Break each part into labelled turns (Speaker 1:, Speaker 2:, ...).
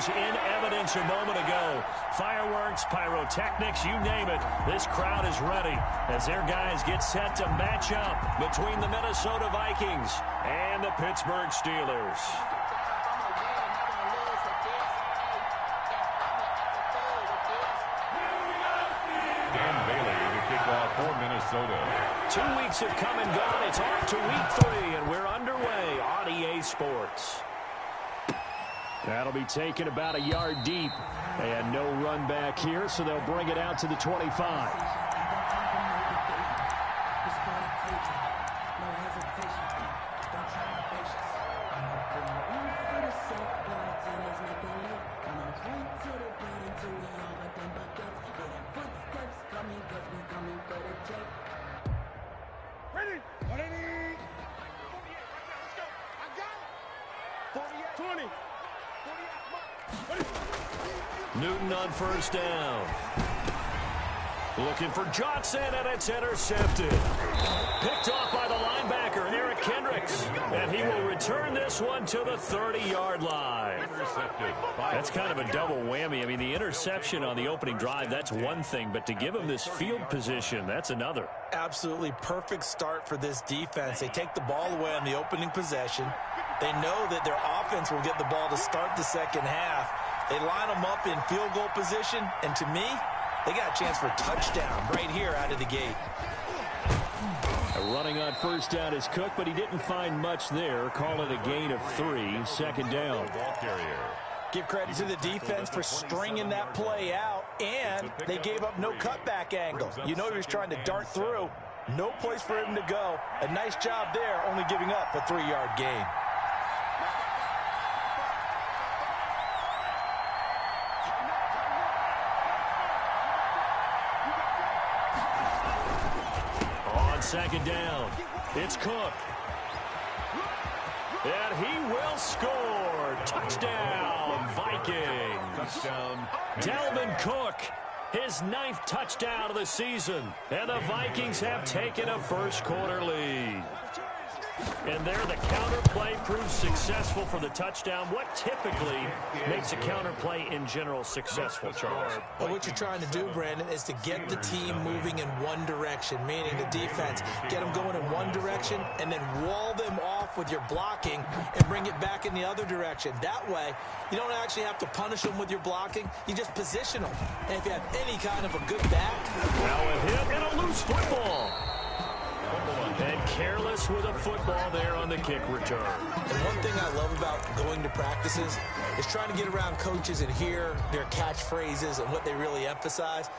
Speaker 1: was in evidence a moment ago. Fireworks, pyrotechnics, you name it. This crowd is ready as their guys get set to match up between the Minnesota Vikings and the Pittsburgh Steelers.
Speaker 2: For Minnesota.
Speaker 1: 2 weeks have come and gone. It's off to week 3, and we're underway on EA Sports. That'll be taken about a yard deep. And no run back here, so they'll bring it out to the 25. Newton on first down. Looking for Johnson, and it's intercepted. Picked off by the linebacker, Eric Kendricks. And he will return this one to the 30-yard line. That's kind of a double whammy. I mean, the interception on the opening drive, that's one thing. But to give him this field position, that's another.
Speaker 3: Absolutely perfect start for this defense. They take the ball away on the opening possession. They know that their offense will get the ball to start the second half. They line them up in field goal position, and to me, they got a chance for a touchdown right here out of the gate.
Speaker 1: Running on first down is Cook, but he didn't find much there. Call it a gain of 3, second down.
Speaker 3: Give credit to the defense for stringing that play out, and they gave up no cutback angle. You know he was trying to dart through. No place for him to go. A nice job there, only giving up a 3-yard gain.
Speaker 1: Second down. It's Cook. And he will score. Touchdown, Vikings.
Speaker 2: Touchdown.
Speaker 1: Dalvin Cook, his 9th touchdown of the season. And the Vikings have taken a first-quarter lead. And there the counter play proves successful for the touchdown. What typically makes a counter play in general successful, Charles?
Speaker 3: Well, what you're trying to do, Brandon, is to get the team moving in one direction, meaning the defense. Get them going in one direction and then wall them off with your blocking and bring it back in the other direction. That way, you don't actually have to punish them with your blocking. You just position them. And if you have any kind of a good back.
Speaker 1: Now a hit and a loose football. And careless with a football there on the kick return.
Speaker 3: And one thing I love about going to practices is trying to get around coaches and hear their catchphrases and what they really emphasize.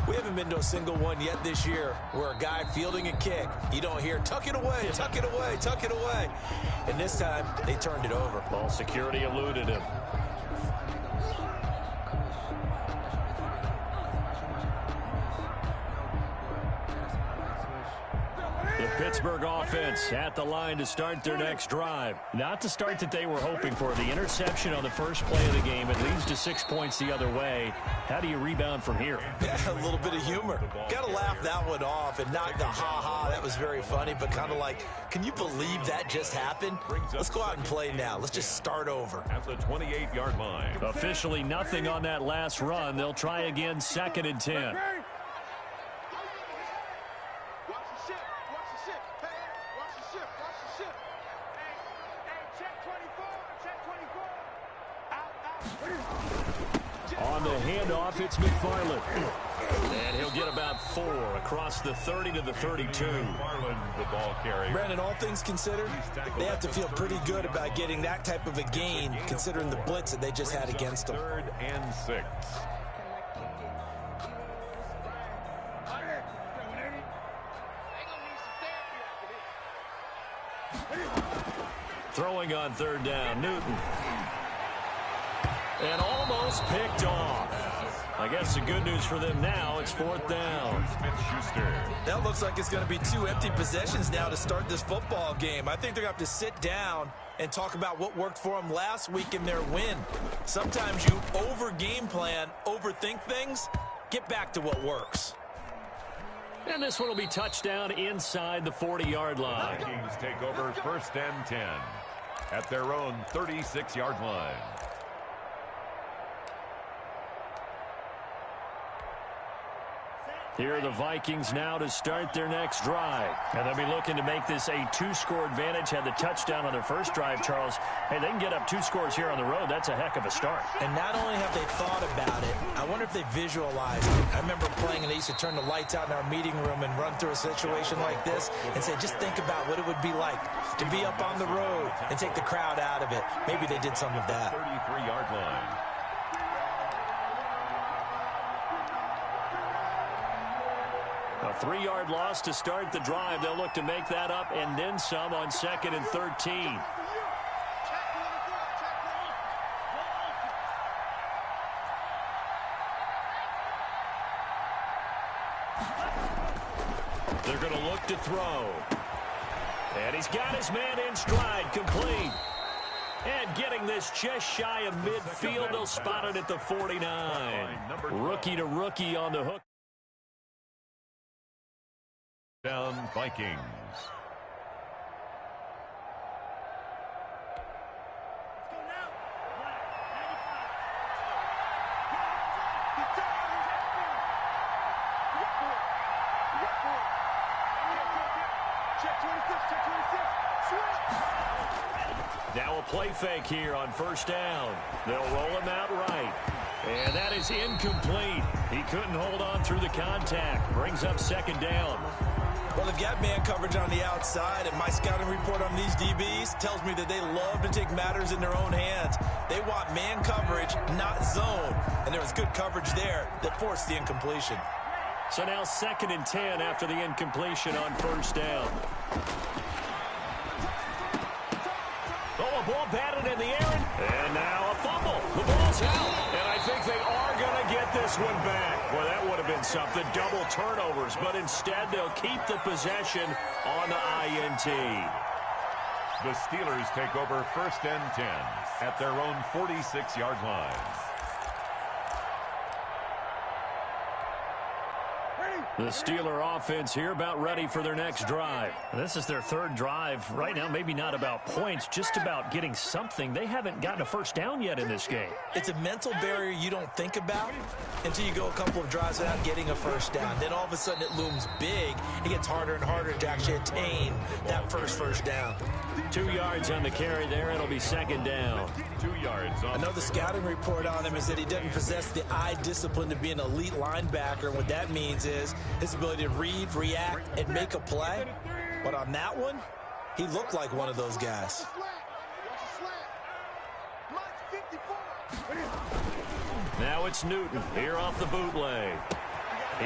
Speaker 3: We haven't been to a single one yet this year where a guy fielding a kick, you don't hear, tuck it away, tuck it away, tuck it away. And this time, they turned it over.
Speaker 1: Ball security eluded him. Pittsburgh offense at the line to start their next drive. Not the start that they were hoping for. The interception on the first play of the game. It leads to 6 points the other way. How do you rebound from here?
Speaker 3: Yeah, a little bit of humor. Got to laugh that one off and not the ha-ha. That was very funny, but kind of like, can you believe that just happened? Let's go out and play now. Let's just start over.
Speaker 2: At the 28-yard line.
Speaker 1: Officially nothing on that last run. They'll try again 2nd and 10. On the handoff, it's McFarland. And he'll get about 4 across the 30 to the 32.
Speaker 2: McFarland, the ball carrier.
Speaker 3: Brandon, all things considered, they have to feel pretty good about getting that type of a gain, considering the blitz that they just had against them.
Speaker 2: 3rd and 6.
Speaker 1: Throwing on 3rd down, Newton. And almost picked off. I guess the good news for them now, it's 4th down.
Speaker 2: Smith-Schuster.
Speaker 3: That looks like it's going to be 2 empty possessions now to start this football game. I think they're going to have to sit down and talk about what worked for them last week in their win. Sometimes you over-game plan, overthink things, get back to what works.
Speaker 1: And this one will be touchdown inside the 40-yard line.
Speaker 2: Vikings take over 1st and 10 at their own 36-yard line.
Speaker 1: Here are the Vikings now to start their next drive. And they'll be looking to make this a 2-score advantage. Had the touchdown on their first drive, Charles. Hey, they can get up 2 scores here on the road. That's a heck of a start.
Speaker 3: And not only have they thought about it, I wonder if they visualized it. I remember playing and they used to turn the lights out in our meeting room and run through a situation like this and say, just think about what it would be like to be up on the road and take the crowd out of it. Maybe they did some of that.
Speaker 2: 33-yard line.
Speaker 1: A 3-yard loss to start the drive. They'll look to make that up and then some on 2nd and 13. They're going to look to throw. And he's got his man in stride, complete. And getting this just shy of midfield, they'll spot it at the 49. Rookie to rookie on the hook.
Speaker 2: Down Vikings.
Speaker 1: Now a play fake here on first down. They'll roll him out right. And that is incomplete. He couldn't hold on through the contact. Brings up 2nd down.
Speaker 3: Well, they've got man coverage on the outside, and my scouting report on these DBs tells me that they love to take matters in their own hands. They want man coverage, not zone. And there was good coverage there that forced the incompletion.
Speaker 1: So now 2nd and 10 after the incompletion on first down. Oh, a ball batted in the air, and now a fumble. The ball's out, and I think they are going to get this one back. Well, that would have been something, double turnovers, but instead they'll keep the possession on the INT.
Speaker 2: The Steelers take over 1st and 10 at their own 46-yard line.
Speaker 1: The Steeler offense here about ready for their next drive. This is their 3rd drive. Right now, maybe not about points, just about getting something. They haven't gotten a first down yet in this game.
Speaker 3: It's a mental barrier you don't think about until you go a couple of drives without getting a first down. Then all of a sudden it looms big. It gets harder and harder to actually attain that first down.
Speaker 1: 2 yards on the carry there. It'll be 2nd down.
Speaker 2: 2 yards on.
Speaker 3: I know the scouting report on him is that he doesn't possess the eye discipline to be an elite linebacker. And what that means is his ability to read, react, and make a play. But on that one, he looked like one of those guys.
Speaker 1: Now it's Newton here off the bootleg.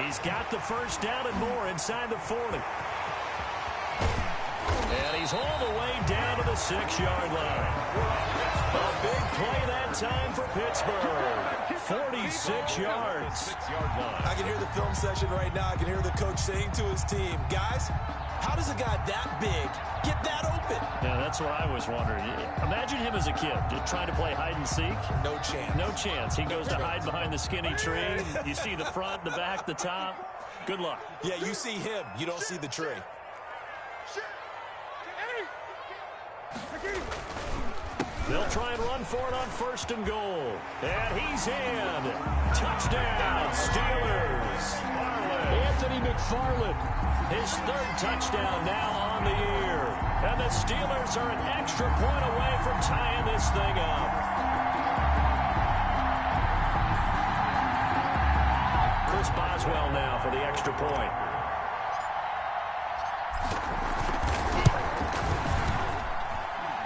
Speaker 1: He's got the first down and more inside the 40. And he's all the way down to the 6-yard line. A big play that time for Pittsburgh. 46 yards.
Speaker 3: I can hear the film session right now. I can hear the coach saying to his team, guys, how does a guy that big get that open?
Speaker 1: Yeah, that's what I was wondering. Imagine him as a kid, just trying to play hide and seek.
Speaker 3: No chance.
Speaker 1: No chance. He goes to hide behind the skinny tree. You see the front, the back, the top. Good luck.
Speaker 3: Yeah, you see him. You don't see the tree.
Speaker 1: They'll try and run for it on 1st and goal. And he's in. Touchdown, Steelers. Anthony McFarland, his 3rd touchdown now on the year. And the Steelers are an extra point away from tying this thing up. Chris Boswell now for the extra point.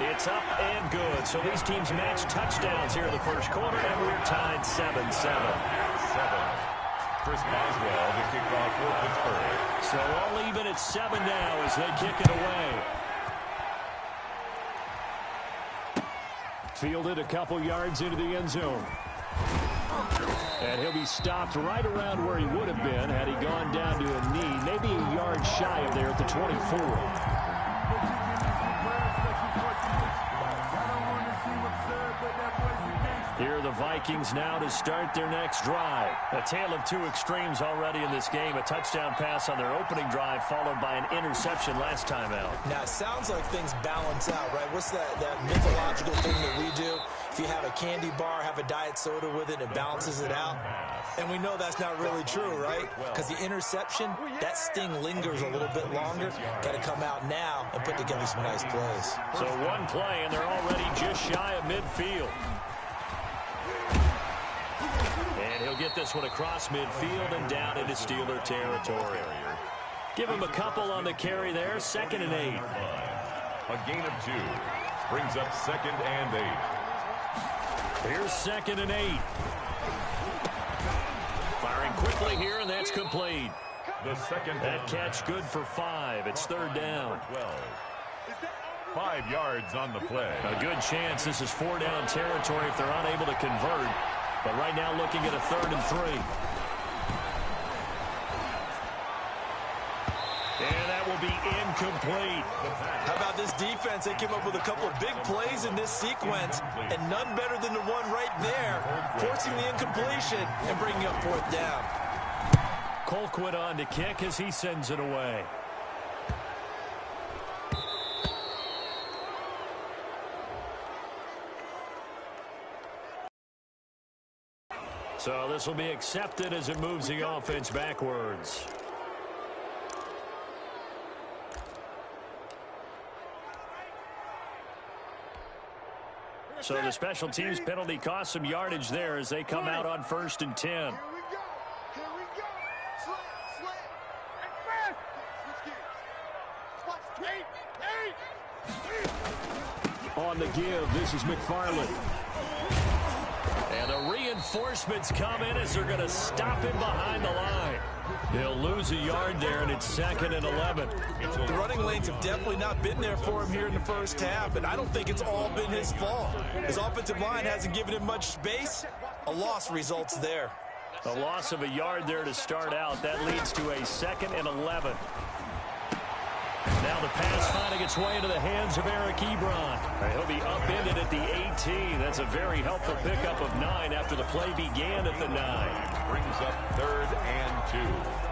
Speaker 1: It's up and good. So these teams match touchdowns here in the first quarter, and we're tied 7-7.
Speaker 2: Chris Boswell, the kickoff for Pittsburgh.
Speaker 1: So all even at 7 now as they kick it away. Fielded a couple yards into the end zone. And he'll be stopped right around where he would have been had he gone down to a knee, maybe a yard shy of there at the 24. Here are the Vikings now to start their next drive. A tale of 2 extremes already in this game. A touchdown pass on their opening drive followed by an interception last time out.
Speaker 3: Now, it sounds like things balance out, right? What's that mythological thing that we do? if you have a candy bar, have a diet soda with it, it balances it out. And we know that's not really true, right? Because the interception, that sting lingers a little bit longer. Got to come out now and put together some nice plays.
Speaker 1: So one play, and they're already just shy of midfield. And he'll get this one across midfield and down into Steeler territory. Give him a couple on the carry there, 2nd and 8.
Speaker 2: A gain of 2 brings up 2nd and 8.
Speaker 1: Here's 2nd and 8. Firing quickly here, and that's complete.
Speaker 2: The second
Speaker 1: that catch good for 5. It's 3rd down.
Speaker 2: 12. 5 yards on the play.
Speaker 1: A good chance this is 4-down territory if they're unable to convert. But right now looking at a 3rd and 3. And that will be incomplete.
Speaker 3: How about this defense? They came up with a couple of big plays in this sequence, and none better than the one right there, forcing the incompletion and bringing up 4th down.
Speaker 1: Colquitt on to kick as he sends it away. So this will be accepted as it moves the offense backwards. So the special teams penalty cost some yardage there as they come out on 1st and 10. On the give, this is McFarland. And the reinforcements come in as they're going to stop him behind the line. He'll lose a yard there, and it's 2nd and 11.
Speaker 3: The running lanes have definitely not been there for him here in the first half, and I don't think it's all been his fault. His offensive line hasn't given him much space. A loss results there.
Speaker 1: A loss of a yard there to start out. That leads to a 2nd and 11. Now the pass finding its way into the hands of Eric Ebron. He'll be upended at the 18. That's a very helpful pickup of 9 after the play began at the 9.
Speaker 2: Brings up 3rd and 2.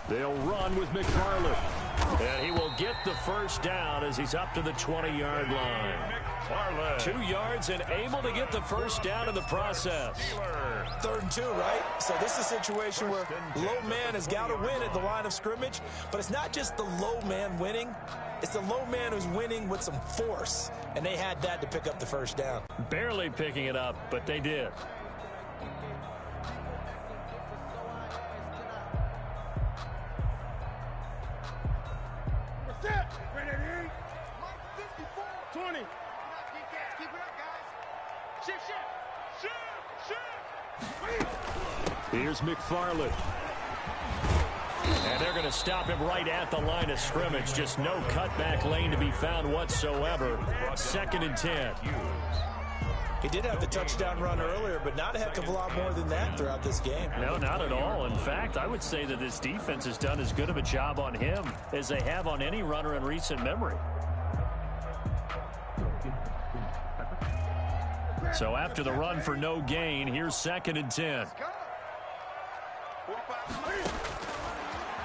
Speaker 1: They'll run with McFarland. And he will get the 1st down as he's up to the 20-yard line. 2 yards and able to get the 1st down in the process.
Speaker 3: 3rd and 2, right? So this is a situation where low man has got to win at the line of scrimmage, but it's not just the low man winning. It's the low man who's winning with some force, and they had that to pick up the 1st down.
Speaker 1: Barely picking it up, but they did. Here's McFarland. And they're going to stop him right at the line of scrimmage. Just no cutback lane to be found whatsoever. 2nd and 10.
Speaker 3: He did have the touchdown run earlier, but not a heck of a lot more than that throughout this game.
Speaker 1: No, not at all. In fact, I would say that this defense has done as good of a job on him as they have on any runner in recent memory. So after the run for no gain, here's 2nd and 10.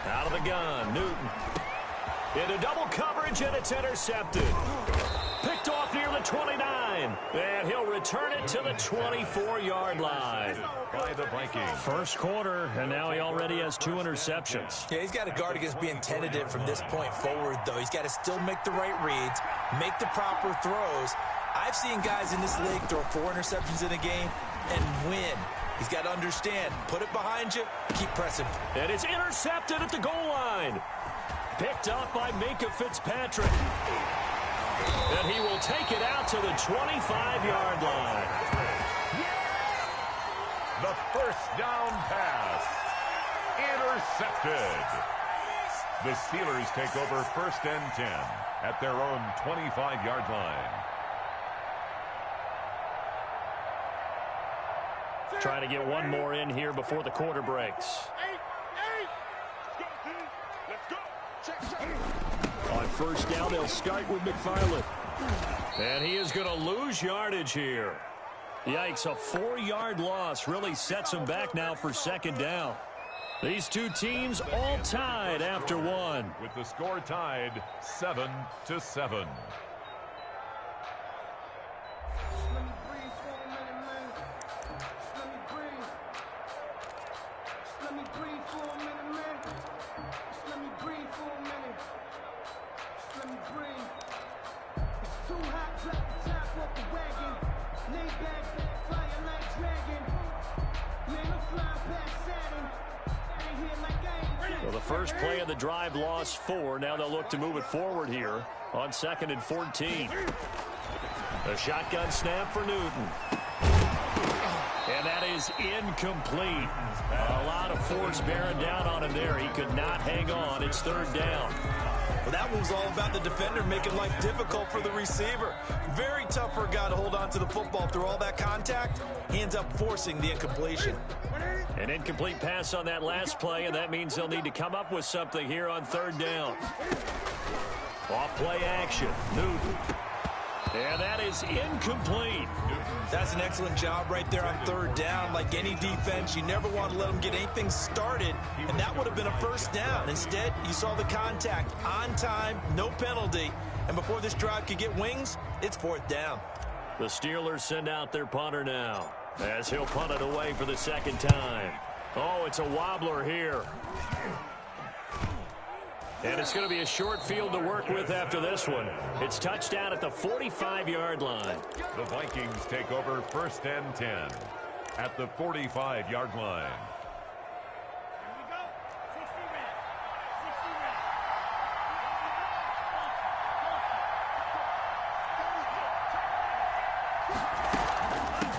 Speaker 1: Out of the gun, Newton. Into double coverage, and it's intercepted. Picked off near the 29. And he'll return it to the 24-yard line.
Speaker 2: By the Vikings.
Speaker 1: 1st quarter, and now he already has 2 interceptions.
Speaker 3: Yeah, he's got to guard against being tentative from this point forward, though. He's got to still make the right reads, make the proper throws. I've seen guys in this league throw 4 interceptions in a game and win. He's got to understand, put it behind you, keep pressing.
Speaker 1: And it's intercepted at the goal line. Picked up by Minka Fitzpatrick. And he will take it out to the 25-yard line.
Speaker 2: The 1st down pass. Intercepted. The Steelers take over 1st and 10. at their own 25-yard line.
Speaker 1: Trying to get one more in here before the quarter breaks. On first down, they'll start with McFarland. And he is going to lose yardage here. Yikes, a 4-yard loss really sets him back now for second down. These two teams all tied after one.
Speaker 2: With the score tied 7-7.
Speaker 1: Well, the first play of the drive lost 4. Now they'll look to move it forward here on 2nd and 14. A shotgun snap for Newton. And that is incomplete. A lot of force bearing down on him there. He could not hang on. It's 3rd down.
Speaker 3: Well, that one was all about the defender making life difficult for the receiver. Very tough for a guy to hold on to the football through all that contact. He ends up forcing the incompletion.
Speaker 1: An incomplete pass on that last play, and that means they'll need to come up with something here on 3rd down. Off play action. Newton. And that is incomplete.
Speaker 3: That's an excellent job right there on 3rd down. Like any defense, you never want to let them get anything started, and that would have been a 1st down. Instead, you saw the contact on time, no penalty, and before this drive could get wings, it's 4th down.
Speaker 1: The Steelers send out their punter now, as he'll punt it away for the 2nd time. Oh, it's a wobbler here. And it's going to be a short field to work with after this one. It's touchdown at the 45-yard line.
Speaker 2: The Vikings take over 1st and 10 at the 45-yard line.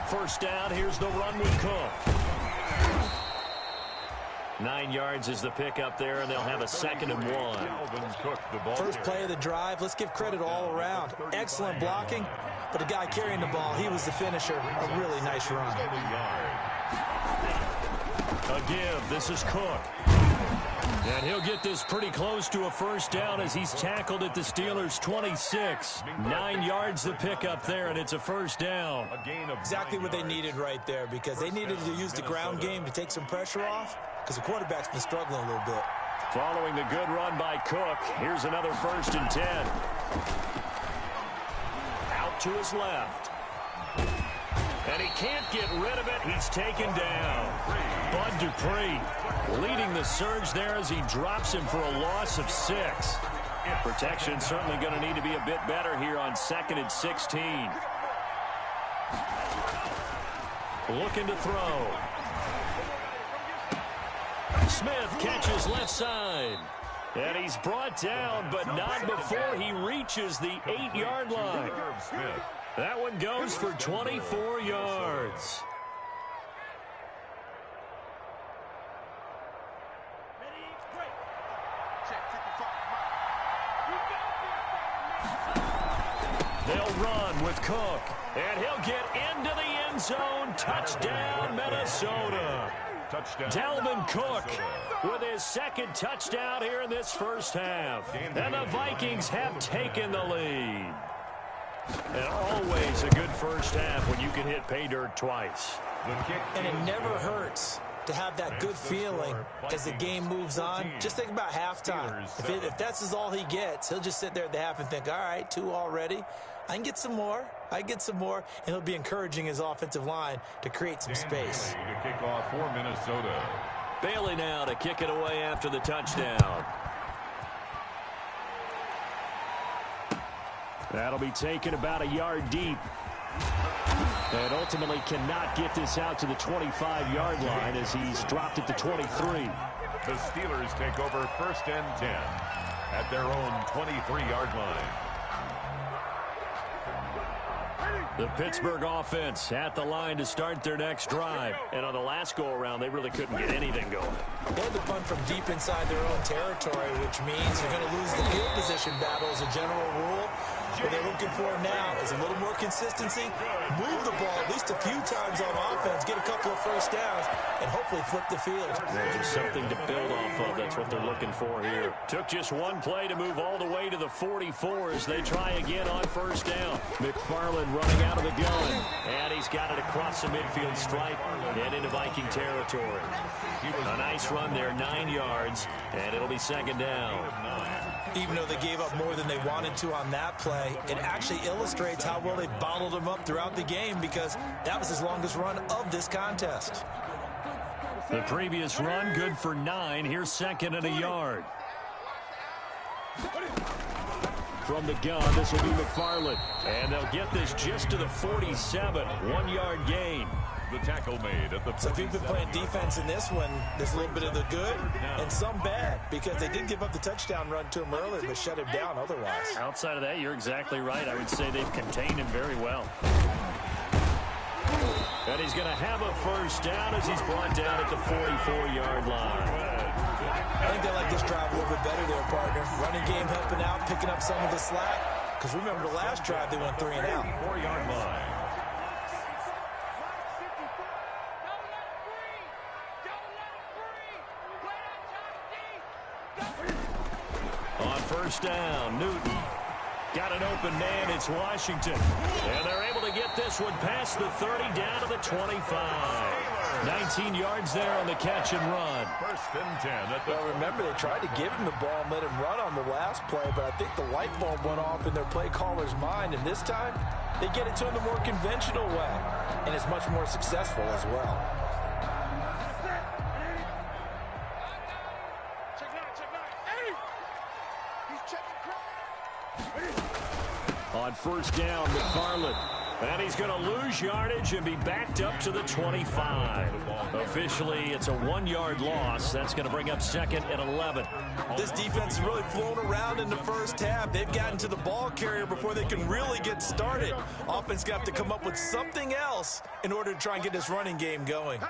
Speaker 1: First down, here's the run with Cook. 9 yards is the pickup there, and they'll have a 2nd and 1.
Speaker 3: First play of the drive, let's give credit all around. Excellent blocking, but the guy carrying the ball, he was the finisher. A really nice run.
Speaker 1: A give, this is Cook. And he'll get this pretty close to a 1st down as he's tackled at the Steelers' 26. 9 yards the pickup there, and it's a 1st down.
Speaker 3: Exactly what they needed right there, because they needed to use the ground game to take some pressure off, because the quarterback's been struggling a little bit.
Speaker 1: Following the good run by Cook, here's another 1st and 10. Out to his left. And he can't get rid of it. He's taken down. Bud Dupree leading the surge there as he drops him for a loss of 6. Protection certainly going to need to be a bit better here on 2nd and 16. Looking to throw. Smith catches left side. And he's brought down, but not before he reaches the 8-yard line. That one goes for 24 yards. They'll run with Cook, and he'll get into the end zone. Touchdown, Minnesota. Dalvin Cook with his 2nd touchdown here in this 1st half. And the Vikings have taken the lead. And always a good 1st half when you can hit pay dirt twice.
Speaker 3: And it never hurts to have that good feeling as the game moves on. Just think about halftime. If that's all he gets, he'll just sit there at the half and think, all right, 2 already. I can get some more. I get some more. And he'll be encouraging his offensive line to create some space.
Speaker 2: To kick off for Minnesota.
Speaker 1: Bailey now to kick it away after the touchdown. That'll be taken about a yard deep. And ultimately cannot get this out to the 25-yard line as he's dropped it to 23.
Speaker 2: The Steelers take over 1st and 10 at their own 23-yard line.
Speaker 1: The Pittsburgh offense at the line to start their next drive. And on the last go-around, they really couldn't get anything going.
Speaker 3: They had to punt from deep inside their own territory, which means you're going to lose the field position battle as a general rule. What they're looking for now is a little more consistency, move the ball at least a few times on offense, get a couple of first downs, and hopefully flip the field.
Speaker 1: There's just something to build off of. That's what they're looking for here. Took just one play to move all the way to the 44 as they try again on first down. McFarland running out of the gun, and he's got it across the midfield stripe and into Viking territory. A nice run there, 9 yards, and it'll be second down.
Speaker 3: Even though they gave up more than they wanted to on that play, it actually illustrates how well they bottled them up throughout the game because that was his longest run of this contest.
Speaker 1: The previous run, good for 9. Here's second and a yard. From the gun, this will be McFarland. And they'll get this just to the 47. 1-yard gain.
Speaker 2: The tackle made at the 47.
Speaker 3: So if you've been playing defense in this one, there's a little bit of the good and some bad because they did give up the touchdown run to him earlier but shut him down otherwise.
Speaker 1: Outside of that, you're exactly right. I would say they've contained him very well. And he's going to have a first down as he's brought down at the 44-yard line.
Speaker 3: I think they like this drive a little bit better there, partner. Running game helping out, picking up some of the slack. Because remember the last drive, they went 3 and out.
Speaker 2: 4-yard line.
Speaker 1: On first down, Newton. Got an open man, it's Washington. And they're able to get this one past the 30 down to the 25. 19 yards there on the catch and run.
Speaker 2: First and 10.
Speaker 3: Well, remember, they tried to give him the ball and let him run on the last play, but I think the light bulb went off in their play caller's mind, and this time they get it to him the more conventional way, and it's much more successful as well.
Speaker 1: On first down, McFarland. And he's going to lose yardage and be backed up to the 25. Officially, it's a 1-yard loss. That's going to bring up second and 11.
Speaker 3: This defense has really flown around in the first half. They've gotten to the ball carrier before they can really get started. Offense got to come up with something else in order to try and get this running game going.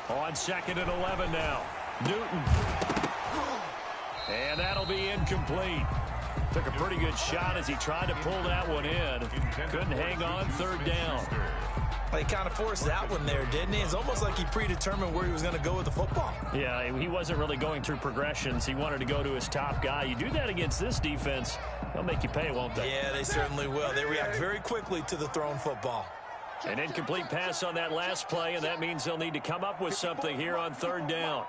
Speaker 1: On second and 11 now. Newton. And that'll be incomplete. Took a pretty good shot as he tried to pull that one in. Couldn't hang on, third down.
Speaker 3: He kind of forced that one there, didn't he? It's almost like he predetermined where he was going to go with the football.
Speaker 1: Yeah, he wasn't really going through progressions. He wanted to go to his top guy. You do that against this defense, they'll make you pay, won't they?
Speaker 3: Yeah, they certainly will. They react very quickly to the thrown football.
Speaker 1: An incomplete pass on that last play, and that means they'll need to come up with something here on third down.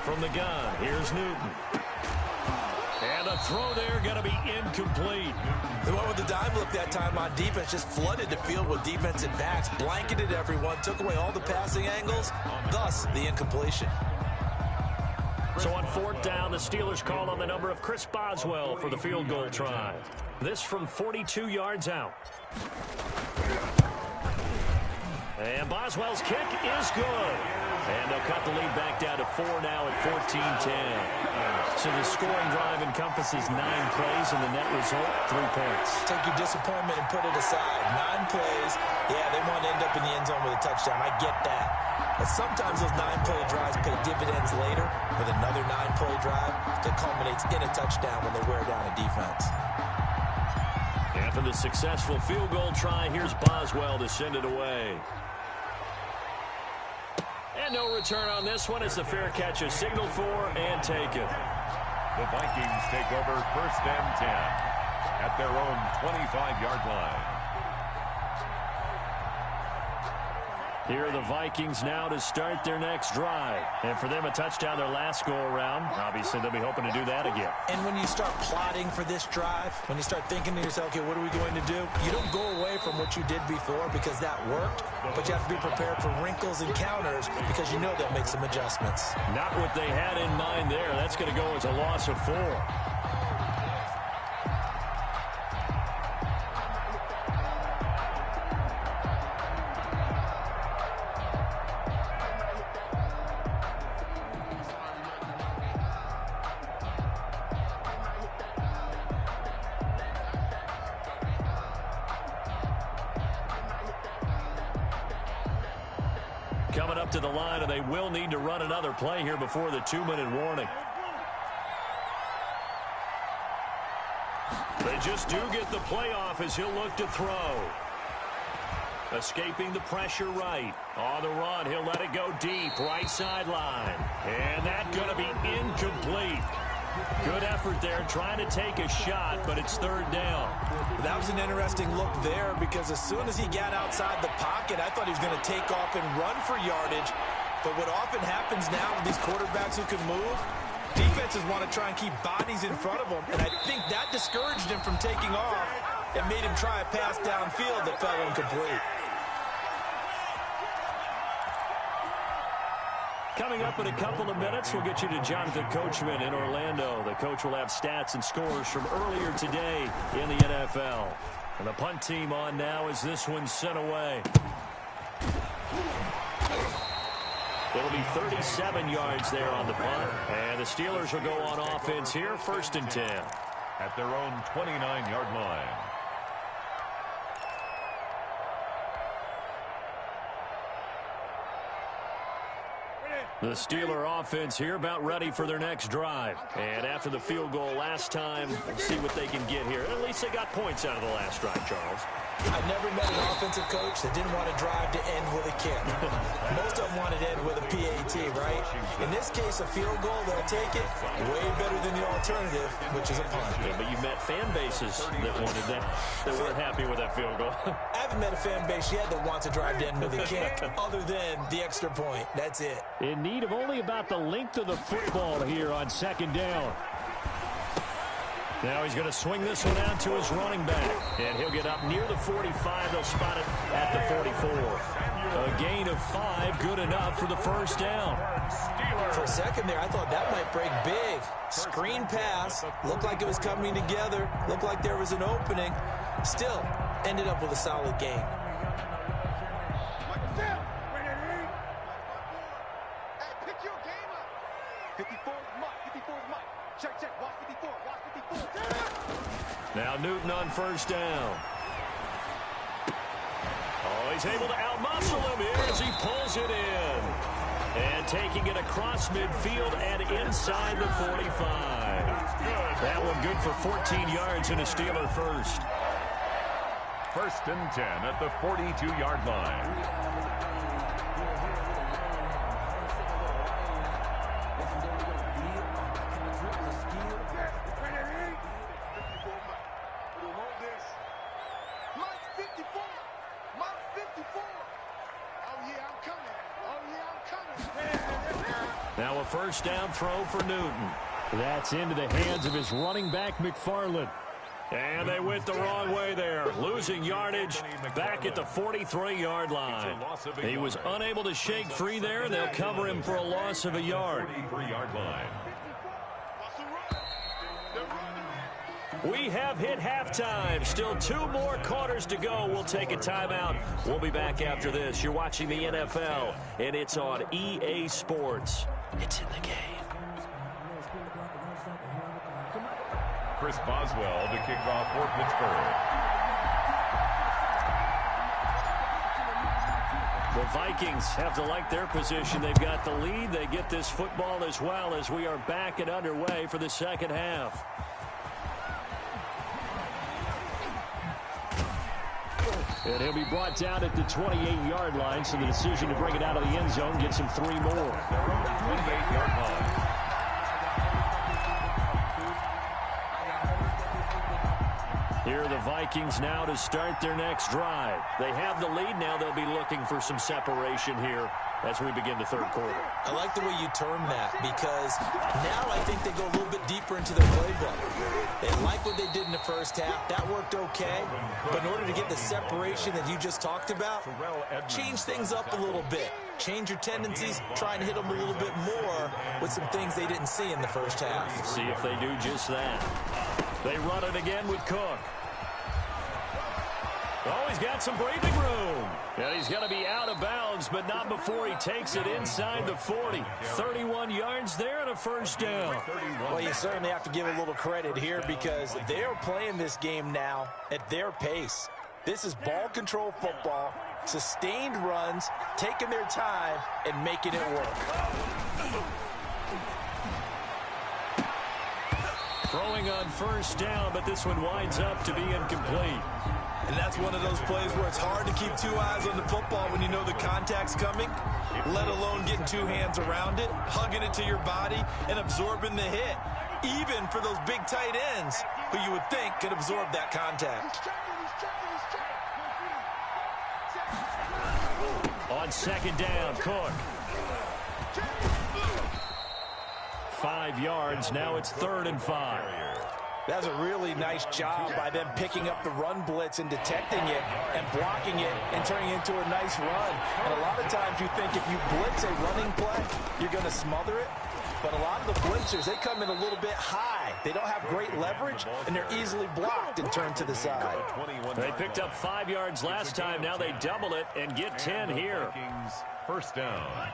Speaker 1: From the gun, here's Newton. And the throw there going to be incomplete.
Speaker 3: They went with the dime look that time on defense, just flooded the field with defensive backs, blanketed everyone, took away all the passing angles, thus the incompletion.
Speaker 1: So on fourth down, the Steelers call on the number of Chris Boswell for the field goal try. This from 42 yards out. And Boswell's kick is good. And they'll cut the lead back down to 4 now at 14-10. So the scoring drive encompasses 9 plays, and the net result, 3 points.
Speaker 3: Take your disappointment and put it aside. 9 plays. Yeah, they want to end up in the end zone with a touchdown. I get that. But sometimes those 9-play drives pay dividends later with another 9-play drive that culminates in a touchdown when they wear down a defense.
Speaker 1: After the successful field goal try, here's Boswell to send it away. And no return on this one. It's a fair catch is signaled for and taken.
Speaker 2: The Vikings take over first and 10 at their own 25-yard line.
Speaker 1: Here are the Vikings now to start their next drive. And for them, a touchdown their last go-around. Obviously, they'll be hoping to do that again.
Speaker 3: And when you start plotting for this drive, when you start thinking to yourself, okay, what are we going to do? You don't go away from what you did before because that worked, but you have to be prepared for wrinkles and counters because you know they'll make some adjustments.
Speaker 1: Not what they had in mind there. That's going to go as a loss of 4. coming up to the line, and they will need to run another play here before the 2-minute warning. They just do get the play off as he'll look to throw. Escaping the pressure right. On the run, he'll let it go deep, right sideline. And that's going to be incomplete. Good effort there, trying to take a shot, but it's third down.
Speaker 3: That was an interesting look there because as soon as he got outside the pocket, I thought he was going to take off and run for yardage. But what often happens now with these quarterbacks who can move, defenses want to try and keep bodies in front of them, and I think that discouraged him from taking off and made him try a pass downfield that fell incomplete.
Speaker 1: Coming up in a couple of minutes, we'll get you to Jonathan Coachman in Orlando. The coach will have stats and scores from earlier today in the NFL. And the punt team on now as this one's sent away. It'll be 37 yards there on the punt. And the Steelers will go on offense here, 1st and 10.
Speaker 2: At their own 29-yard line.
Speaker 1: The Steeler offense here about ready for their next drive. And after the field goal last time, we'll see what they can get here. At least they got points out of the last drive, Charles.
Speaker 3: I've never met an offensive coach that didn't want to drive to end with a kick. Most of them wanted to end with a PAT, right? In this case, a field goal, they'll take it way better than the alternative, which is a punt.
Speaker 1: Yeah, but you've met fan bases that wanted that weren't happy with that field goal.
Speaker 3: I haven't met a fan base yet that wants to drive to end with a kick, other than the extra point. That's it.
Speaker 1: In need of only about the length of the football here on 2nd down. Now he's going to swing this one out to his running back. And he'll get up near the 45. They'll spot it at the 44. A gain of 5, good enough for the 1st down.
Speaker 3: For a second there, I thought that might break big. Screen pass. Looked like it was coming together. Looked like there was an opening. Still, ended up with a solid gain.
Speaker 1: Now Newton on 1st down. Oh, he's able to outmuscle him here as he pulls it in. And taking it across midfield and inside the 45. That one good for 14 yards and a Steeler first.
Speaker 2: 1st and 10 at the 42-yard line.
Speaker 1: Now a 1st down throw for Newton. That's into the hands of his running back, McFarland. And they went the wrong way there. Losing yardage back at the 43-yard line. He was unable to shake free there. They'll cover him for a loss of a yard.
Speaker 2: 43-yard line.
Speaker 1: We have hit halftime. Still 2 more quarters to go. We'll take a timeout. We'll be back after this. You're watching the NFL, and it's on EA Sports. It's in the game.
Speaker 2: Chris Boswell to kick off for Pittsburgh.
Speaker 1: The Vikings have to like their position. They've got the lead. They get this football as well as we are back and underway for the 2nd half. And he'll be brought down at the 28-yard line, so the decision to bring it out of the end zone gets him 3 more.
Speaker 2: 28-yard line.
Speaker 1: Here are the Vikings now to start their next drive. They have the lead now. They'll be looking for some separation here as we begin the 3rd quarter.
Speaker 3: I like the way you term that because now I think they go a little bit deeper into their playbook. They like what they did in the 1st half. That worked okay. But in order to get the separation that you just talked about, change things up a little bit. Change your tendencies, try and hit them a little bit more with some things they didn't see in the 1st half.
Speaker 1: See if they do just that. They run it again with Cook. Oh, he's got some breathing room. And he's going to be out of bounds, but not before he takes it inside the 40. 31 yards there and a 1st down.
Speaker 3: Well, you certainly have to give a little credit here because they're playing this game now at their pace. This is ball control football. Sustained runs, taking their time, and making it work.
Speaker 1: Throwing on first down, but this one winds up to be incomplete.
Speaker 3: And that's one of those plays where it's hard to keep two eyes on the football when you know the contact's coming, let alone getting two hands around it, hugging it to your body, and absorbing the hit, even for those big tight ends who you would think could absorb that contact.
Speaker 1: On second down, Cook. 5 yards. Now it's 3rd and 5.
Speaker 3: That's a really nice job by them picking up the run blitz and detecting it and blocking it and turning it into a nice run. And a lot of times you think if you blitz a running play, you're going to smother it. But a lot of the blitzers, they come in a little bit high. They don't have great leverage, and they're easily blocked and turned to the side.
Speaker 1: They picked up 5 yards last time. Now they double it and get 10 here.
Speaker 2: First down.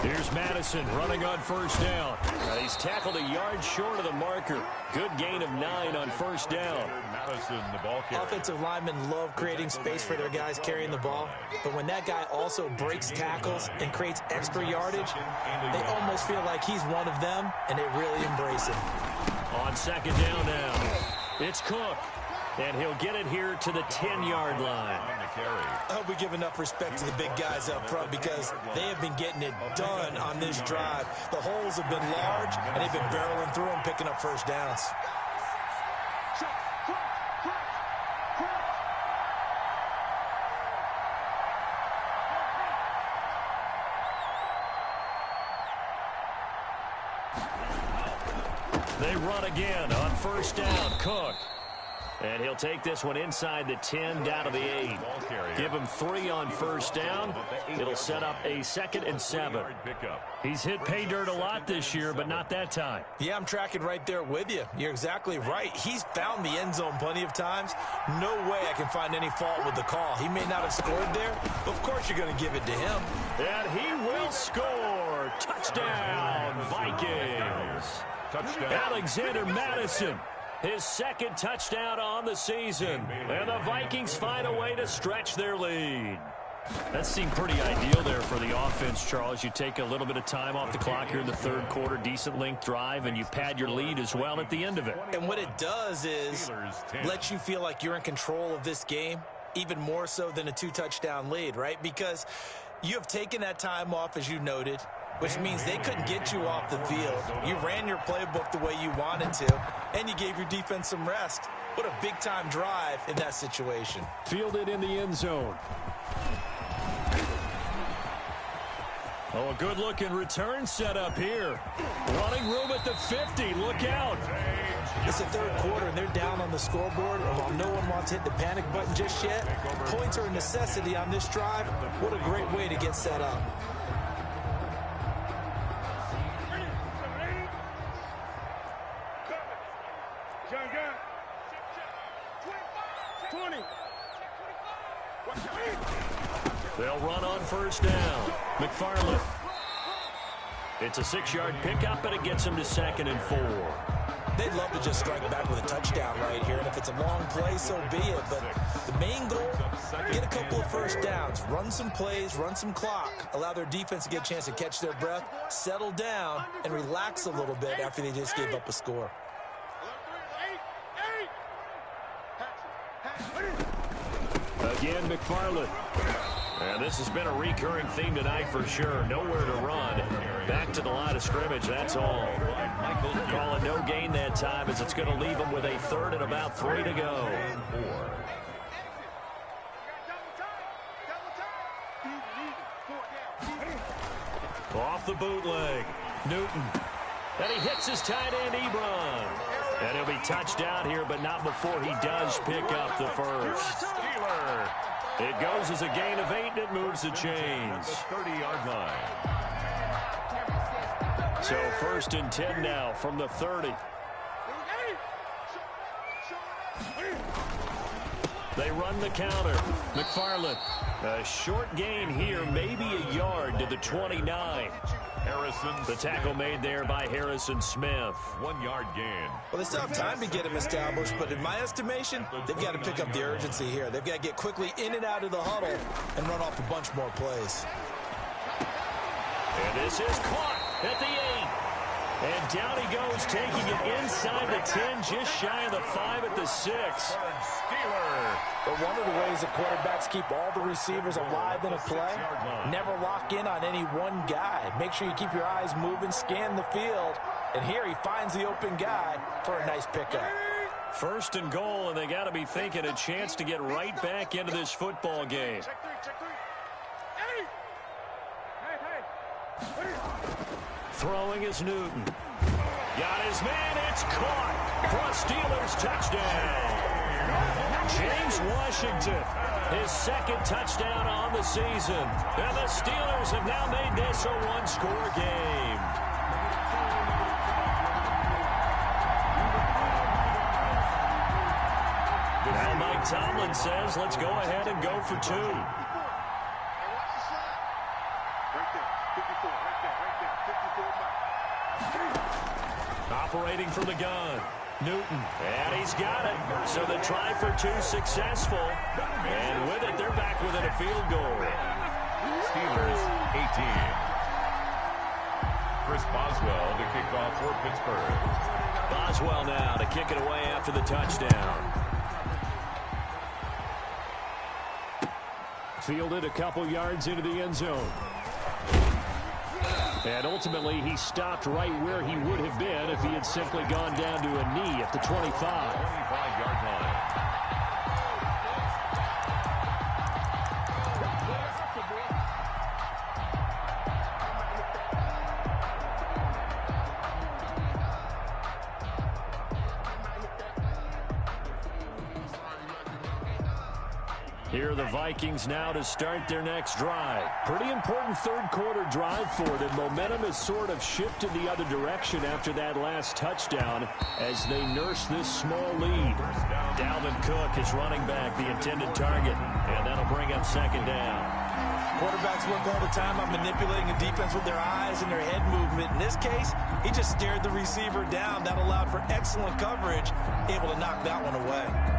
Speaker 1: Here's Madison running on first down. He's tackled a yard short of the marker. Good gain of 9 on first down.
Speaker 2: Madison, the ball carrier.
Speaker 3: Offensive linemen love creating space for their guys carrying the ball. But when that guy also breaks tackles and creates extra yardage, they almost feel like he's one of them, and they really embrace him.
Speaker 1: On second down now, it's Cook. And he'll get it here to the 10-yard line.
Speaker 3: I hope we give enough respect to the big guys up front because they have been getting it done on this drive. The holes have been large, and they've been barreling through them, picking up first downs.
Speaker 1: They run again on first down, Cook. And he'll take this one inside the 10 down to the 8. Give him 3 on first down. It'll set up a 2nd and 7. He's hit pay dirt a lot this year, but not that time.
Speaker 3: Yeah, I'm tracking right there with you. You're exactly right. He's found the end zone plenty of times. No way I can find any fault with the call. He may not have scored there, but of course you're going to give it to him.
Speaker 1: And he will score. Touchdown, Vikings. Touchdown. Alexander Madison. His 2nd touchdown on the season. And the Vikings find a way to stretch their lead. That seemed pretty ideal there for the offense, Charles. You take a little bit of time off the clock here in the 3rd quarter, decent length drive, and you pad your lead as well at the end of it.
Speaker 3: And what it does is let you feel like you're in control of this game, even more so than a 2-touchdown lead, right? Because you have taken that time off, as you noted, which means they couldn't get you off the field. You ran your playbook the way you wanted to, and you gave your defense some rest. What a big-time drive in that situation.
Speaker 1: Fielded in the end zone. Oh, a good-looking return set up here. Running room at the 50. Look out.
Speaker 3: It's the 3rd quarter, and they're down on the scoreboard. And while no one wants to hit the panic button just yet, points are a necessity on this drive. What a great way to get set up.
Speaker 1: They'll run on first down. McFarland. It's a 6-yard pickup, and it gets them to 2nd and 4.
Speaker 3: They'd love to just strike back with a touchdown right here, and if it's a long play, so be it. But the main goal, get a couple of first downs, run some plays, run some clock, allow their defense to get a chance to catch their breath, settle down, and relax a little bit after they just gave up a score.
Speaker 1: Again, McFarland. And this has been a recurring theme tonight for sure. Nowhere to run. Back to the line of scrimmage, that's all. Calling no gain that time as it's going to leave them with a 3rd and about 3 to go. Off the bootleg. Newton. And he hits his tight end, Ebron. And he'll be touched down here, but not before he does pick up the first. It goes as a gain of 8, and it moves the chains.
Speaker 2: 30-yard line.
Speaker 1: So 1st and 10 now from the 30. They run the counter. McFarland. A short gain here, maybe a yard to the 29. The tackle made there by Harrison Smith.
Speaker 2: 1 yard gain.
Speaker 3: Well, they still have time to get him established, but in my estimation, they've got to pick up the urgency here. They've got to get quickly in and out of the huddle and run off a bunch more plays.
Speaker 1: And this is caught at the 8. And down he goes, taking it inside the 10, just shy of the 5 at the 6.
Speaker 3: But one of the ways that quarterbacks keep all the receivers alive in a play, never lock in on any one guy. Make sure you keep your eyes moving, scan the field. And here he finds the open guy for a nice pickup.
Speaker 1: 1st and goal, and they got to be thinking a chance to get right back into this football game. Throwing is Newton. Got his man. It's caught for a Steelers touchdown. James Washington, his 2nd touchdown on the season. And the Steelers have now made this a one-score game. Now Mike Tomlin says, let's go ahead and go for 2. Operating from the gun, Newton, and he's got it. So the try for 2 successful, and with it, they're back within a field goal.
Speaker 2: Steelers 18. Chris Boswell to kick off for Pittsburgh.
Speaker 1: Boswell now to kick it away after the touchdown. Fielded a couple yards into the end zone. And ultimately, he stopped right where he would have been if he had simply gone down to a knee at the 25.
Speaker 2: 25-yard line.
Speaker 1: Here are the Vikings now to start their next drive. Pretty important 3rd quarter drive for them. Momentum has sort of shifted the other direction after that last touchdown as they nurse this small lead. Dalvin Cook is running back, the intended target, and that'll bring up 2nd down.
Speaker 3: Quarterbacks work all the time on manipulating the defense with their eyes and their head movement. In this case, he just stared the receiver down. That allowed for excellent coverage, able to knock that one away.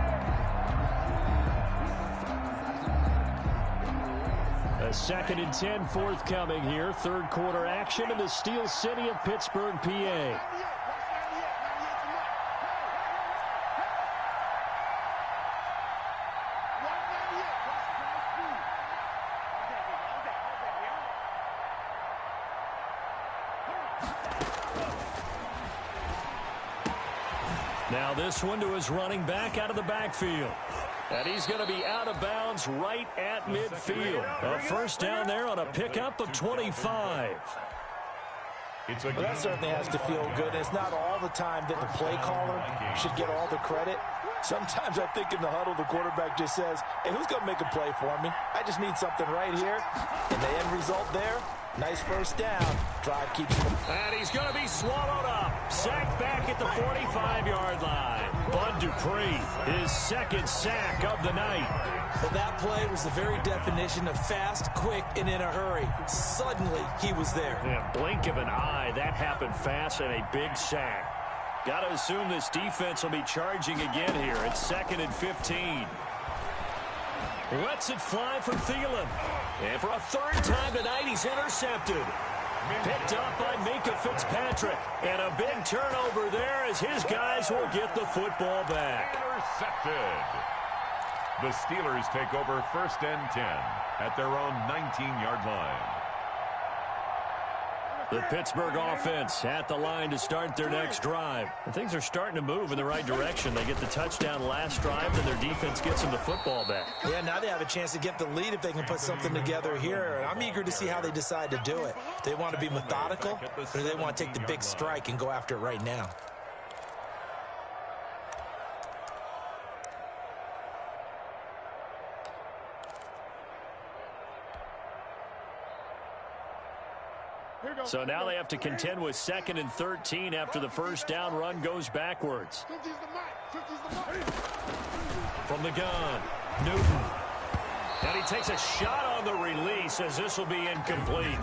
Speaker 1: A 2nd and 10 forthcoming here. 3rd quarter action in the Steel City of Pittsburgh, PA. Now this one to his running back out of the backfield. And he's going to be out of bounds right at midfield. A 1st down there on a pickup of 25.
Speaker 3: Well, that certainly has to feel good. It's not all the time that the play caller should get all the credit. Sometimes I think in the huddle, the quarterback just says, hey, who's going to make a play for me? I just need something right here. And the end result there, nice 1st down. Drive keeps him.
Speaker 1: And he's going to be swallowed up. Sacked back at the 45-yard line. Bud Dupree, his 2nd sack of the night.
Speaker 3: Well, that play was the very definition of fast, quick, and in a hurry. Suddenly, he was there.
Speaker 1: Yeah, blink of an eye. That happened fast and a big sack. Got to assume this defense will be charging again here. It's 2nd and 15. Lets it fly for Thielen. And for a 3rd time tonight, he's intercepted. Picked up by Minka Fitzpatrick. And a big turnover there as his guys will get the football back.
Speaker 2: Intercepted. The Steelers take over 1st and 10 at their own 19-yard line.
Speaker 1: The Pittsburgh offense at the line to start their next drive. And things are starting to move in the right direction. They get the touchdown last drive, then their defense gets them the football back.
Speaker 3: Yeah, now they have a chance to get the lead if they can put something together here. I'm eager to see how they decide to do it. Do they want to be methodical, or do they want to take the big strike and go after it right now?
Speaker 1: So now they have to contend with 2nd and 13 after the 1st down run goes backwards. From the gun, Newton. And he takes a shot on the release as this will be incomplete.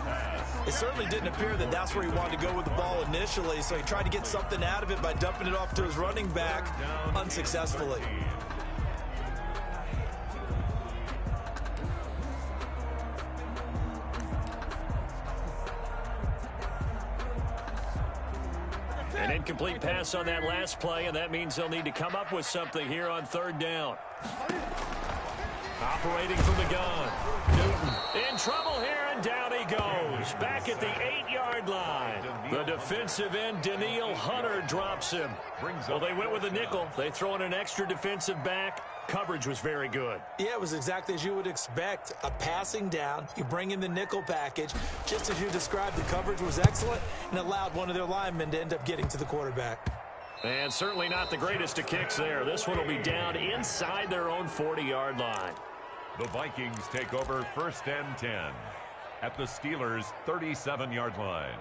Speaker 3: It certainly didn't appear that that's where he wanted to go with the ball initially, so he tried to get something out of it by dumping it off to his running back unsuccessfully.
Speaker 1: An incomplete pass on that last play, and that means they'll need to come up with something here on third down. Operating from the gun. Newton in trouble here, and down he goes. Back at the 8-yard line. The defensive end, Daniil Hunter, drops him. Well, they went with a nickel. They throw in an extra defensive back. Coverage was very good.
Speaker 3: Yeah, it was exactly as you would expect. A passing down. You bring in the nickel package. Just as you described, the coverage was excellent and allowed one of their linemen to end up getting to the quarterback.
Speaker 1: And certainly not the greatest of kicks there. This one will be down inside their own 40-yard line.
Speaker 2: The Vikings take over 1st and 10 at the Steelers' 37-yard line.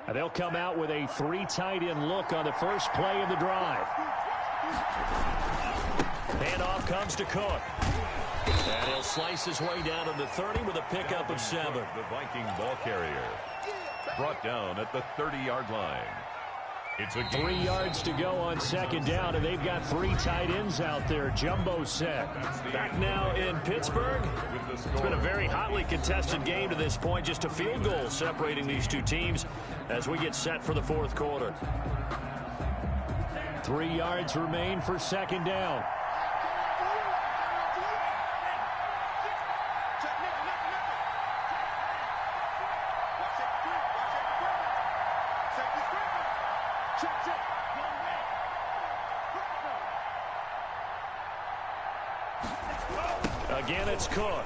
Speaker 1: And they'll come out with a 3 tight end look on the first play of the drive. Handoff comes to Cook. And he'll slice his way down to the 30 with a pickup of 7.
Speaker 2: The Viking ball carrier brought down at the 30-yard line. It's a
Speaker 1: 3 yards to go on second down, and they've got 3 tight ends out there. Jumbo set. Back now in Pittsburgh. It's been a very hotly contested game to this point. Just a field goal separating these two teams as we get set for the fourth quarter. 3 yards remain for second down. Again, it's Cook.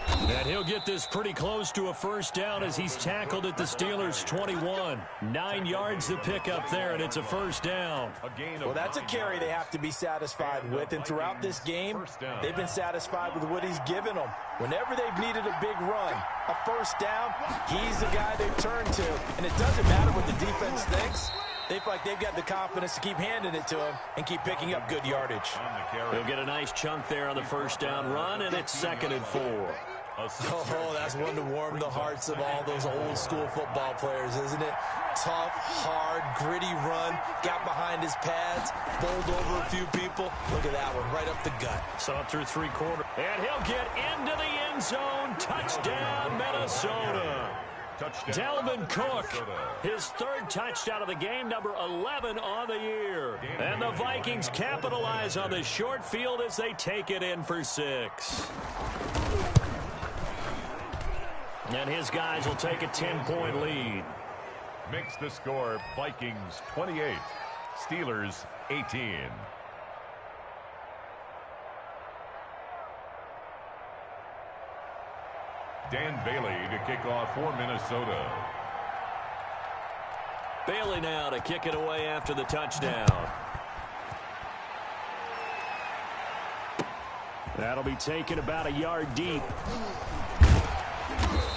Speaker 1: And he'll get this pretty close to a first down as he's tackled at the Steelers' 21. 9 yards to pick up there, and it's a first down.
Speaker 3: Well, that's a carry they have to be satisfied with, and throughout this game, they've been satisfied with what he's given them. Whenever they've needed a big run, a first down, he's the guy they've turned to. And it doesn't matter what the defense thinks. They feel like they've got the confidence to keep handing it to him and keep picking up good yardage.
Speaker 1: He'll get a nice chunk there on the first down run, and it's 2nd and 4.
Speaker 3: Oh, that's one to warm the hearts of all those old-school football players, isn't it? Tough, hard, gritty run, got behind his pads, bowled over a few people. Look at that one, right up the gut.
Speaker 1: So up through 3 quarters. And he'll get into the end zone. Touchdown, Minnesota. Dalvin Cook, his 3rd touchdown of the game, number 11 on the year. And the Vikings capitalize on the short field as they take it in for 6. And his guys will take a 10-point lead.
Speaker 2: Makes the score Vikings 28, Steelers 18. Dan Bailey to kick off for Minnesota.
Speaker 1: Bailey now to kick it away after the touchdown. That'll be taken about a yard deep.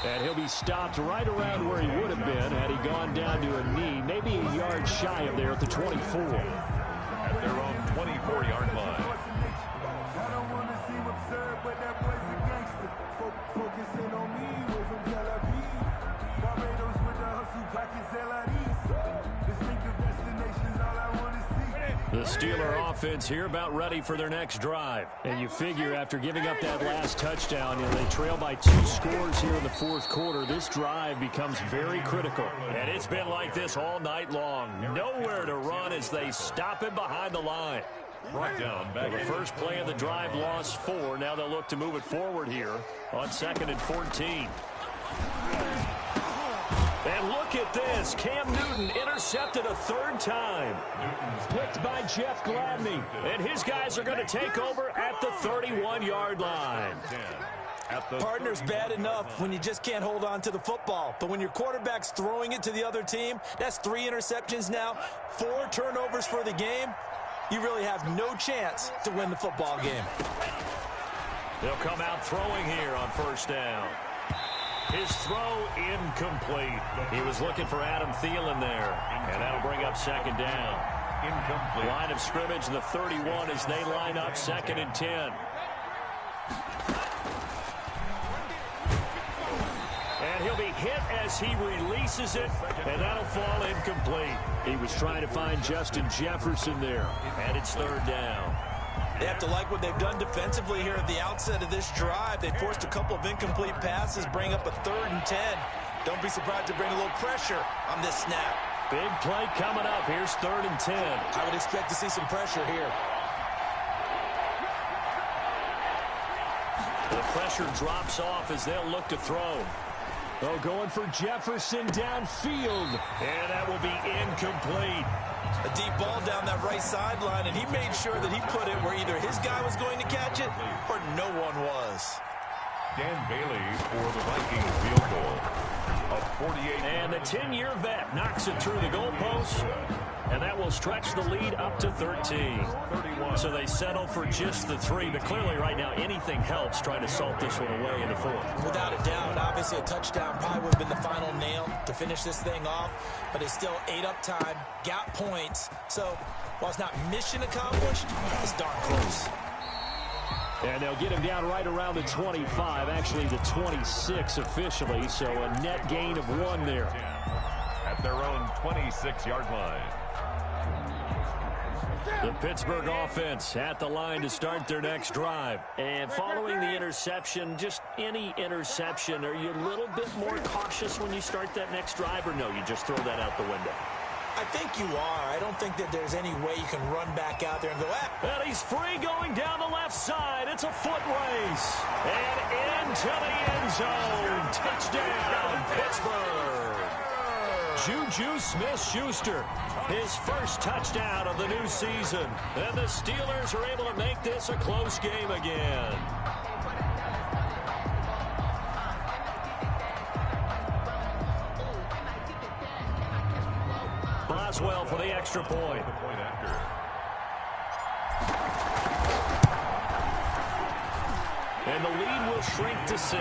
Speaker 1: And he'll be stopped right around where he would have been had he gone down to a knee, maybe a yard shy of there at the 24.
Speaker 2: At their own 24-yard line.
Speaker 1: The Steeler offense here about ready for their next drive. And you figure after giving up that last touchdown, they trail by 2 scores here in the fourth quarter. This drive becomes very critical. And it's been like this all night long. Nowhere to run as they stop him behind the line.
Speaker 2: Brought down back.
Speaker 1: The first play of the drive lost 4. Now they'll look to move it forward here on 2nd and 14. And look at this. Cam Newton intercepted a 3rd time. Picked by Jeff Gladney. And his guys are going to take over at the 31-yard line.
Speaker 3: Partner's bad enough when you just can't hold on to the football. But when your quarterback's throwing it to the other team, that's 3 interceptions now, 4 turnovers for the game. You really have no chance to win the football game.
Speaker 1: They'll come out throwing here on first down. His throw incomplete. He was looking for Adam Thielen there, and that'll bring up second down.
Speaker 2: Incomplete.
Speaker 1: Line of scrimmage, the 31 as they line up, 2nd and 10. And he'll be hit as he releases it, and that'll fall incomplete. He was trying to find Justin Jefferson there, and it's 3rd down.
Speaker 3: They have to like what they've done defensively here at the outset of this drive. They forced a couple of incomplete passes, bring up a 3rd and 10. Don't be surprised to bring a little pressure on this snap.
Speaker 1: Big play coming up. Here's 3rd and 10.
Speaker 3: I would expect to see some pressure here.
Speaker 1: The pressure drops off as they'll look to throw. Oh, going for Jefferson downfield. And that will be incomplete.
Speaker 3: A deep ball down that right sideline, and he made sure that he put it where either his guy was going to catch it or no one was.
Speaker 2: Dan Bailey for the Vikings field goal. A 48.
Speaker 1: And the 10-year vet knocks it through the goalpost, and that will stretch the lead up to 13. So they settle for just the 3, but clearly right now anything helps trying to salt this one away in the 4th.
Speaker 3: Without a doubt, obviously a touchdown probably would have been the final nail to finish this thing off, but it's still 8 up time, got points. So while it's not mission accomplished, it's darn close.
Speaker 1: And they'll get him down right around the 25, actually the 26 officially, so a net gain of 1 there.
Speaker 2: At their own 26-yard line.
Speaker 1: The Pittsburgh offense at the line to start their next drive. And following the interception, just any interception, are you a little bit more cautious when you start that next drive, or no, you just throw that out the window?
Speaker 3: I think you are. I don't think that there's any way you can run back out there and go,
Speaker 1: And he's free going down the left side. It's a foot race. And into the end zone. Touchdown, Pittsburgh. Juju Smith-Schuster, his first touchdown of the new season. And the Steelers are able to make this a close game again. Boswell for the extra point. And the lead will shrink to 6.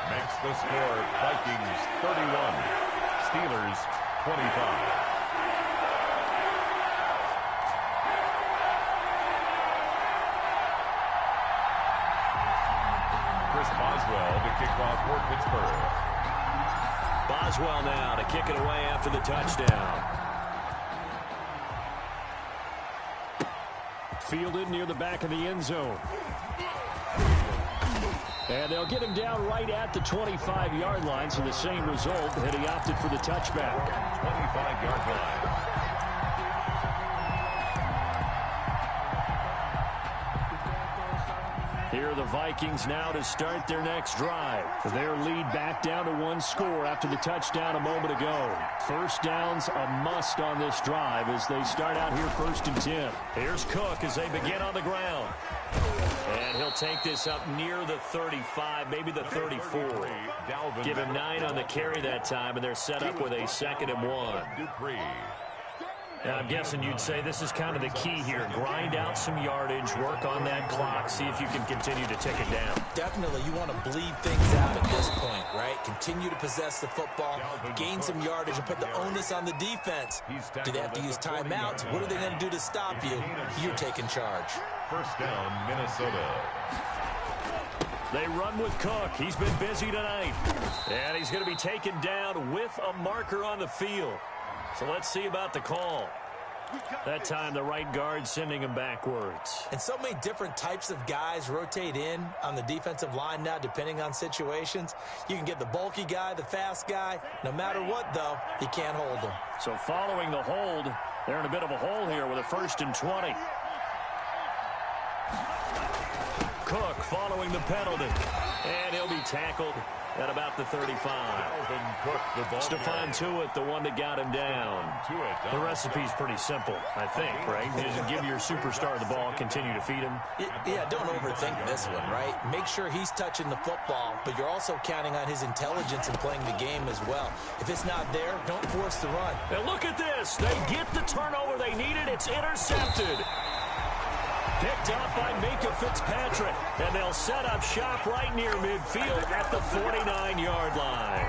Speaker 2: Makes the score Vikings 31, Steelers 25. Chris Boswell to kick off for Pittsburgh.
Speaker 1: Boswell now to kick it away after the touchdown. Fielded near the back of the end zone. And they'll get him down right at the 25-yard line, so the same result, and he opted for the touchback.
Speaker 2: 25-yard line.
Speaker 1: Here are the Vikings now to start their next drive. Their lead back down to 1 score after the touchdown a moment ago. First down's a must on this drive as they start out here 1st and 10. Here's Cook as they begin on the ground. And he'll take this up near the 35, maybe the 34. Give him 9 on the carry that time, and they're set up with a 2nd and 1. Now, I'm guessing you'd say this is kind of the key here. Grind out some yardage, work on that clock, see if you can continue to tick it down.
Speaker 3: Definitely, you want to bleed things out at this point, right? Continue to possess the football, gain some yardage, and put the onus on the defense. Do they have to use timeouts? What are they going to do to stop you? You're taking charge.
Speaker 2: First down, Minnesota.
Speaker 1: They run with Cook. He's been busy tonight. And he's going to be taken down with a marker on the field. So let's see about the call. That time the right guard sending him backwards.
Speaker 3: And so many different types of guys rotate in on the defensive line now depending on situations. You can get the bulky guy, the fast guy. No matter what, though, you can't hold them.
Speaker 1: So following the hold, they're in a bit of a hole here with a 1st and 20. Cook following the penalty. And he'll be tackled at about the 35. Stephon Tuitt, the one that got him down. The recipe's pretty simple, I think, right? You just give your superstar the ball, continue to feed him.
Speaker 3: Yeah, don't overthink this one, right? Make sure he's touching the football, but you're also counting on his intelligence in playing the game as well. If it's not there, don't force the run.
Speaker 1: And look at this. They get the turnover they needed. It's intercepted. Picked up by Minka Fitzpatrick. And they'll set up shop right near midfield at the 49-yard line.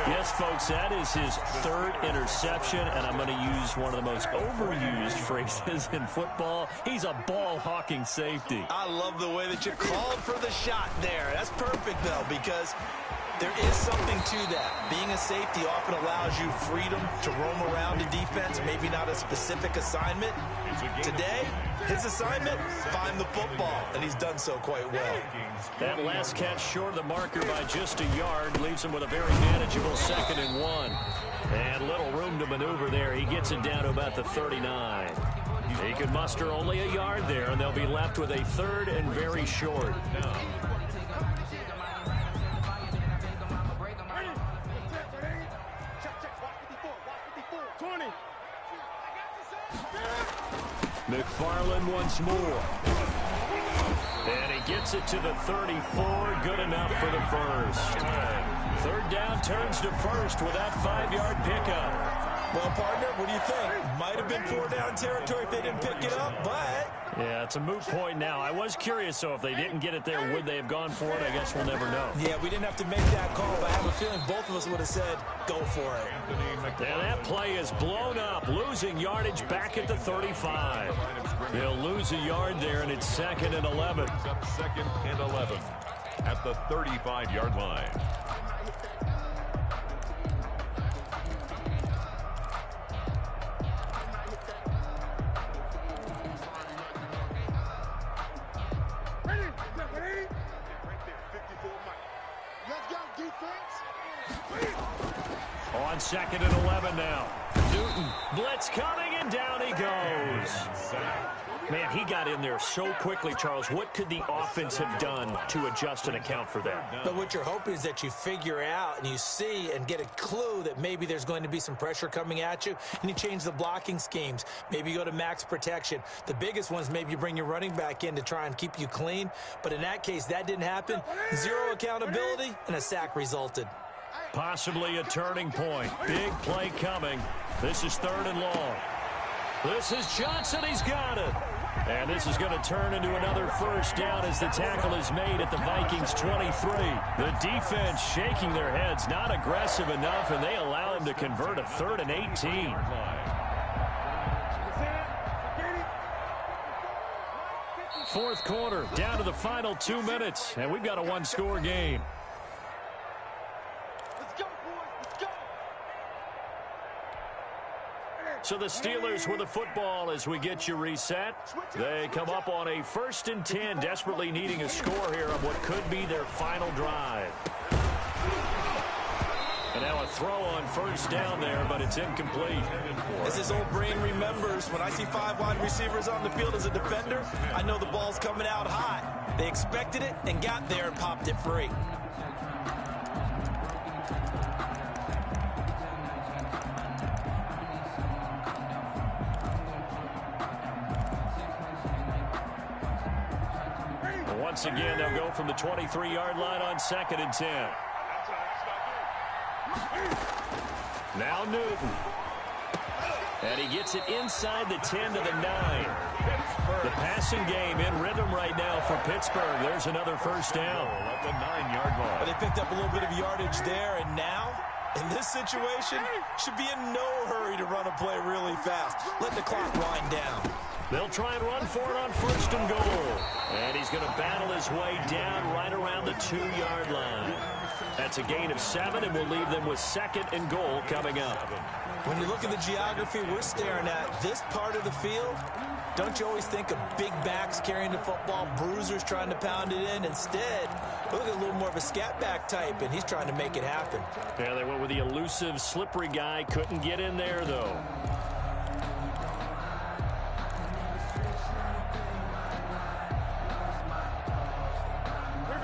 Speaker 1: Yes, folks, that is his third interception, and I'm going to use one of the most overused phrases in football. He's a ball-hawking safety.
Speaker 3: I love the way that you called for the shot there. That's perfect, though, because there is something to that. Being a safety often allows you freedom to roam around the defense, maybe not a specific assignment. Today, his assignment, find the football, and he's done so quite well.
Speaker 1: That last catch short of the marker by just a yard leaves him with a very manageable 2nd and 1. And little room to maneuver there. He gets it down to about the 39. He could muster only a yard there, and they'll be left with a 3rd and very short. McFarland once more. And he gets it to the 34. Good enough for the first. 3rd down turns to first with that 5-yard pickup.
Speaker 3: Well, partner, what do you think? Might have been 4-down territory if they didn't pick it up, but...
Speaker 1: Yeah, it's a moot point now. I was curious, so if they didn't get it there, would they have gone for it? I guess we'll never know.
Speaker 3: Yeah, we didn't have to make that call, but I have a feeling both of us would have said, go for it.
Speaker 1: And that play is blown up, losing yardage back at the 35. They'll lose a yard there, and it's 2nd and 11.
Speaker 2: 2nd and 11 at the 35-yard line.
Speaker 1: On 2nd and 11 now. Newton, blitz coming, and down he goes. Man, he got in there so quickly, Charles. What could the offense have done to adjust and account for that?
Speaker 3: But what you're hoping is that you figure out and you see and get a clue that maybe there's going to be some pressure coming at you, and you change the blocking schemes. Maybe you go to max protection. The biggest ones, maybe you bring your running back in to try and keep you clean. But in that case, that didn't happen. 0 accountability, and a sack resulted.
Speaker 1: Possibly a turning point. Big play coming. This is 3rd and long. This is Johnson. He's got it. And this is going to turn into another first down as the tackle is made at the Vikings 23. The defense shaking their heads, not aggressive enough, and they allow him to convert a 3rd and 18. Fourth quarter, down to the final 2 minutes, and we've got a one-score game. So the Steelers with the football as we get you reset. They come up on a 1st and 10, desperately needing a score here on what could be their final drive. And now a throw on 1st down there, but it's incomplete.
Speaker 3: As his old brain remembers, when I see 5 wide receivers on the field as a defender, I know the ball's coming out high. They expected it and got there and popped it free.
Speaker 1: Once again, they'll go from the 23-yard line on 2nd and 10. Now Newton. And he gets it inside the 10 to the 9. The passing game in rhythm right now for Pittsburgh. There's another first down.
Speaker 2: At the 9-yard line.
Speaker 3: They picked up a little bit of yardage there, and now, in this situation, should be in no hurry to run a play really fast. Let the clock wind down.
Speaker 1: They'll try and run for it on 1st and goal. And he's going to battle his way down right around the 2-yard line. That's a gain of 7, and we'll leave them with 2nd and goal coming up.
Speaker 3: When you look at the geography we're staring at, this part of the field, don't you always think of big backs carrying the football, bruisers trying to pound it in? Instead, look at a little more of a scat back type, and he's trying to make it happen.
Speaker 1: Yeah, they went with the elusive, slippery guy. Couldn't get in there, though.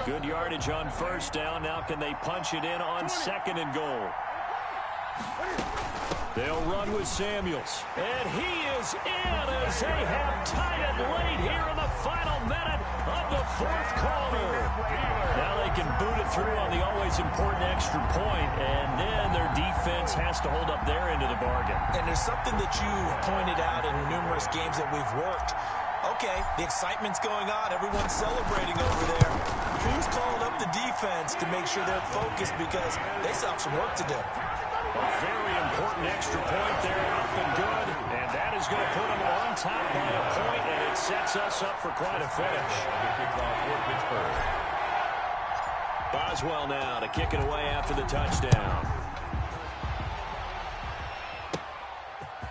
Speaker 1: Good yardage on 1st down. Now can they punch it in on 2nd and goal? They'll run with Samuels. And he is in as they have tied it late here in the final minute of the 4th quarter. Now they can boot it through on the always important extra point, and then their defense has to hold up their end of the bargain.
Speaker 3: And there's something that you've pointed out in numerous games that we've worked. Okay, the excitement's going on. Everyone's celebrating over there. Who's calling up the defense to make sure they're focused because they still have some work to do?
Speaker 1: A very important extra point there, up and good. And that is going to put them on top by a point, and it sets us up for quite a finish.
Speaker 2: The kickoff for Pittsburgh.
Speaker 1: Boswell now to kick it away after the touchdown.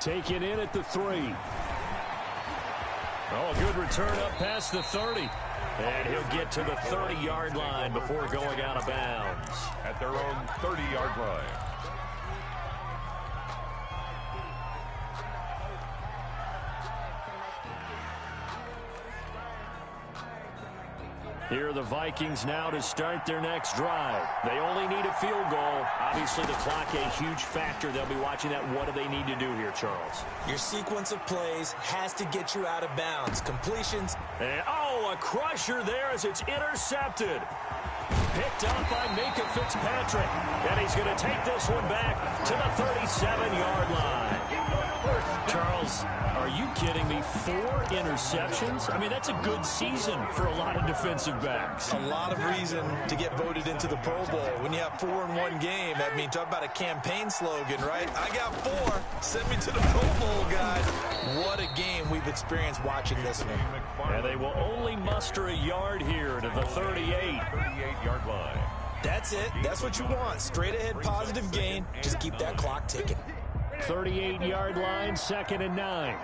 Speaker 1: Taken in at the 3. Oh, a good return up past the 30. And he'll get to the 30-yard line before going out of bounds.
Speaker 2: At their own 30-yard line.
Speaker 1: Here are the Vikings now to start their next drive. They only need a field goal. Obviously, the clock a huge factor. They'll be watching that. What do they need to do here, Charles?
Speaker 3: Your sequence of plays has to get you out of bounds. Completions.
Speaker 1: And, oh, a crusher there as it's intercepted. Picked up by Minka Fitzpatrick. And he's going to take this one back to the 37-yard line. Charles, are you kidding me? 4 interceptions? I mean, that's a good season for a lot of defensive backs.
Speaker 3: A lot of reason to get voted into the Pro Bowl. When you have 4 in one game, I mean, talk about a campaign slogan, right? I got 4. Send me to the Pro Bowl, guys. What a game we've experienced watching this one.
Speaker 1: And they will only muster a yard here to the 38.
Speaker 2: 38-yard line.
Speaker 3: That's it. That's what you want. Straight ahead positive gain. Just keep that clock ticking.
Speaker 1: 38-yard line, 2nd and 9.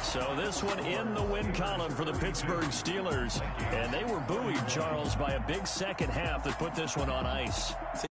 Speaker 1: So this one in the win column for the Pittsburgh Steelers. And they were buoyed, Charles, by a big second half that put this one on ice.
Speaker 3: So